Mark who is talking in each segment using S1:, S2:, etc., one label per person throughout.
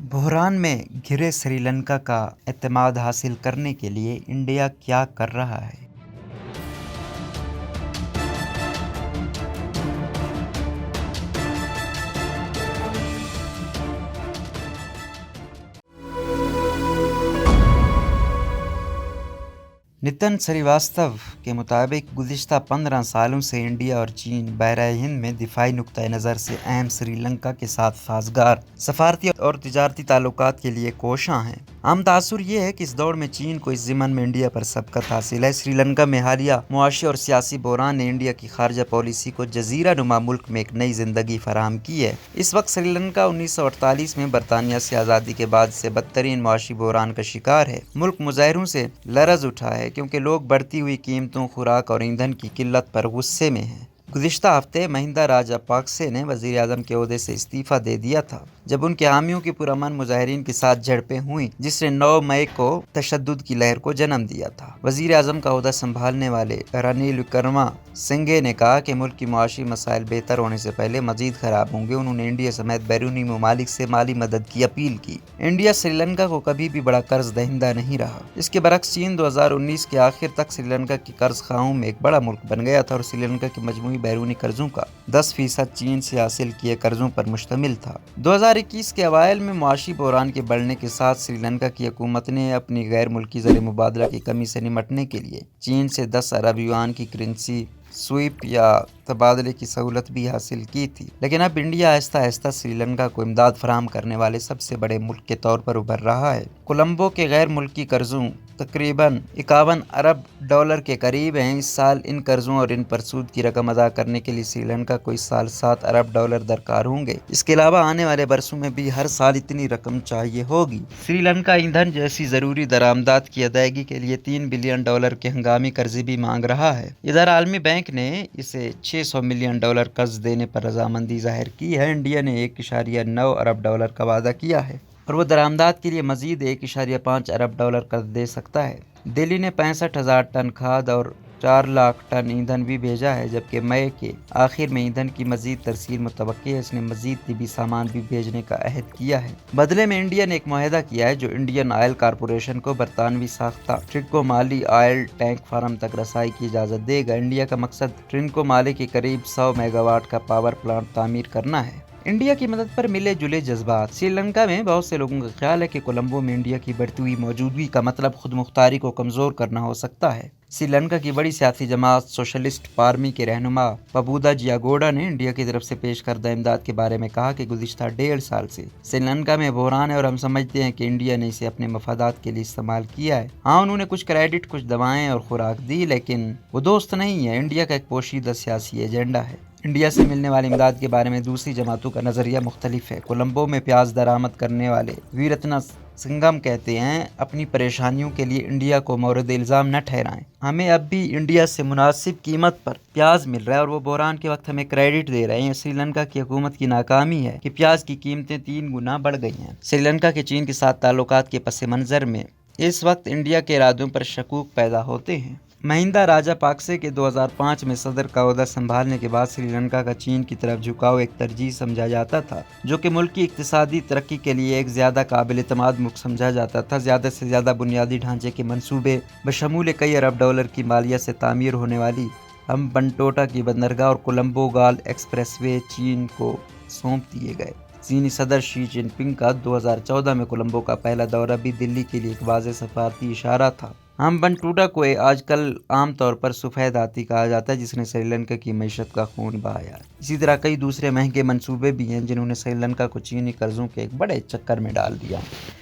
S1: بحران میں گھرے سری لنکا کا اعتماد حاصل کرنے کے لیے انڈیا کیا کر رہا ہے؟ نتن سریواستو کے مطابق گزشتہ 15 سالوں سے انڈیا اور چین بحیرہ ہند میں دفاعی نقطۂ نظر سے اہم سری لنکا کے ساتھ سازگار سفارتی اور تجارتی تعلقات کے لیے کوشاں ہیں۔ عام تاثر یہ ہے کہ اس دور میں چین کو اس ضمن میں انڈیا پر سبقت حاصل ہے۔ سری لنکا میں حالیہ معاشی اور سیاسی بحران نے انڈیا کی خارجہ پالیسی کو جزیرہ نما ملک میں ایک نئی زندگی فراہم کی ہے۔ اس وقت سری لنکا 1948 میں برطانیہ سے آزادی کے بعد سے بدترین معاشی بحران کا شکار ہے۔ ملک مظاہروں سے لرز اٹھا ہے کیونکہ لوگ بڑھتی ہوئی قیمتوں، خوراک اور ایندھن کی قلت پر غصے میں ہیں۔ گزشتہ ہفتے مہندا راجہ پاکسے نے وزیر اعظم کے عہدے سے استعفیٰ دے دیا تھا جب ان کے حامیوں کی پرامن مظاہرین کے ساتھ جھڑپیں ہوئیں، جس نے 9 مئی کو تشدد کی لہر کو جنم دیا تھا۔ وزیر اعظم کا عہدہ سنبھالنے والے رنیل وکرما سنگھے نے کہا کہ ملک کی معاشی مسائل بہتر ہونے سے پہلے مزید خراب ہوں گے۔ انہوں نے انڈیا سمیت بیرونی ممالک سے مالی مدد کی اپیل کی۔ انڈیا سری لنکا کو کبھی بھی بڑا قرض دہندہ نہیں رہا۔ اس کے برعکس چین 2019 کے آخر تک سری لنکا کے قرض خواہوں میں ایک بڑا ملک بن گیا تھا اور سری لنکا کے مجموعی بیرونی قرضوں کا 10% چین سے حاصل کیے قرضوں پر مشتمل تھا۔ 2021 کے اوائل میں معاشی بحران کے بڑھنے کے ساتھ سری لنکا کی حکومت نے اپنی غیر ملکی زر مبادلہ کی کمی سے نمٹنے کے لیے چین سے 10 ارب یوان کی کرنسی سویپ یا تبادلے کی سہولت بھی حاصل کی تھی، لیکن اب انڈیا آہستہ آہستہ سری لنکا کو امداد فراہم کرنے والے سب سے بڑے ملک کے طور پر ابھر رہا ہے۔ کولمبو کے غیر ملکی قرضوں تقریباً 51 ارب ڈالر کے قریب ہیں۔ اس سال ان قرضوں اور ان پر سود کی رقم ادا کرنے کے لیے سری لنکا کو اس سال 7 ارب ڈالر درکار ہوں گے۔ اس کے علاوہ آنے والے برسوں میں بھی ہر سال اتنی رقم چاہیے ہوگی۔ سری لنکا ایندھن جیسی ضروری درآمدات کی ادائیگی کے لیے 3 بلین ڈالر کے ہنگامی قرضے بھی مانگ رہا ہے۔ ادھر عالمی بینک نے اسے 600 ملین ڈالر قرض دینے پر رضامندی ظاہر کی ہے۔ انڈیا نے 1.9 ارب ڈالر کا وعدہ کیا ہے اور وہ درآمدات کے لیے مزید 1.5 ارب ڈالر قرض دے سکتا ہے۔ دہلی نے 65,000 ٹن کھاد اور 4 لاکھ ٹن ایندھن بھی بھیجا ہے، جبکہ مئی کے آخر میں ایندھن کی مزید ترسیل متوقع ہے۔ اس نے مزید طبی سامان بھی بھیجنے کا عہد کیا ہے۔ بدلے میں انڈیا نے ایک معاہدہ کیا ہے جو انڈین آئل کارپوریشن کو برطانوی ساختہ ٹرنکو مالی آئل ٹینک فارم تک رسائی کی اجازت دے گا۔ انڈیا کا مقصد ٹرنکو مالی کے قریب 100 میگا واٹ کا پاور پلانٹ تعمیر کرنا ہے۔ انڈیا کی مدد پر ملے جلے جذبات۔ سری لنکا میں بہت سے لوگوں کا خیال ہے کہ کولمبو میں انڈیا کی بڑھتی ہوئی موجودگی کا مطلب خود مختاری کو کمزور کرنا ہو سکتا ہے۔ سری لنکا کی بڑی سیاسی جماعت سوشلسٹ پارٹی کے رہنما پبودا جیاگوڈا نے انڈیا کی طرف سے پیش کردہ امداد کے بارے میں کہا کہ گزشتہ 1.5 سال سے سری لنکا میں بحران ہے اور ہم سمجھتے ہیں کہ انڈیا نے اسے اپنے مفادات کے لیے استعمال کیا ہے۔ ہاں، انہوں نے کچھ کریڈٹ، کچھ دوائیں اور خوراک دی، لیکن وہ دوست نہیں ہے۔ انڈیا کا ایک پوشیدہ سیاسی ایجنڈا ہے۔ انڈیا سے ملنے والی امداد کے بارے میں دوسری جماعتوں کا نظریہ مختلف ہے۔ کولمبو میں پیاز درآمد کرنے والے ویرتنا سنگم کہتے ہیں، اپنی پریشانیوں کے لیے انڈیا کو مورد الزام نہ ٹھہرائیں۔ ہمیں اب بھی انڈیا سے مناسب قیمت پر پیاز مل رہا ہے اور وہ بحران کے وقت ہمیں کریڈٹ دے رہے ہیں۔ سری لنکا کی حکومت کی ناکامی ہے کہ پیاز کی قیمتیں 3 گنا بڑھ گئی ہیں۔ سری لنکا کے چین کے ساتھ تعلقات کے پس منظر میں اس وقت انڈیا کے ارادوں پر شکوک پیدا ہوتے ہیں۔ مہندا راجہ پاکسے کے 2005 میں صدر کا عہدہ سنبھالنے کے بعد سری لنکا کا چین کی طرف جھکاؤ ایک ترجیح سمجھا جاتا تھا، جو کہ ملک کی اقتصادی ترقی کے لیے ایک زیادہ قابل اعتماد ملک سمجھا جاتا تھا۔ زیادہ سے زیادہ بنیادی ڈھانچے کے منصوبے بشمول کئی ارب ڈالر کی مالیت سے تعمیر ہونے والی ہمبنٹوٹا کی بندرگاہ اور کولمبو گال ایکسپریس وے چین کو سونپ دیے گئے۔ چینی صدر شی جن پنگ کا 2014 میں کولمبو کا پہلا دورہ بھی دلی کے لیے ایک واضح سفارتی اشارہ تھا۔ ہمبنٹوٹا کو آج کل عام طور پر سفید ہاتھی کہا جاتا ہے، جس نے سری لنکا کی معیشت کا خون بہایا۔ اسی طرح کئی دوسرے مہنگے منصوبے بھی ہیں جنہوں نے سری لنکا کو چینی قرضوں کے ایک بڑے چکر میں ڈال دیا۔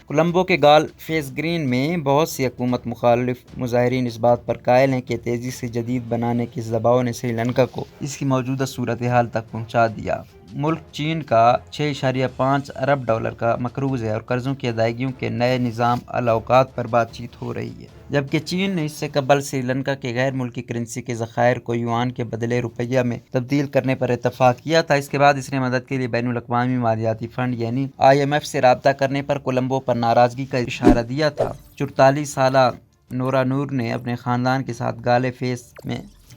S1: کولمبو کے گال فیس گرین میں بہت سی حکومت مخالف مظاہرین اس بات پر قائل ہیں کہ تیزی سے جدید بنانے کے دباؤ نے سری لنکا کو اس کی موجودہ صورتحال تک پہنچا دیا۔ ملک چین کا 6.5 ارب ڈالر کا مقروض ہے اور قرضوں کی ادائیگیوں کے نئے نظام الاوقات پر بات چیت ہو رہی ہے، جبکہ چین نے اس سے قبل سری لنکا کے غیر ملکی کرنسی کے ذخائر کو یوان کے بدلے روپیہ میں تبدیل کرنے پر اتفاق کیا تھا۔ اس کے بعد اس نے مدد کے لیے بین الاقوامی مالیاتی فنڈ یعنی IMF سے رابطہ کرنے پر کولمبو پر ناراضگی کا اشارہ دیا تھا۔ 44 سالہ نورا نور نے اپنے خاندان کے ساتھ گالے فیس میں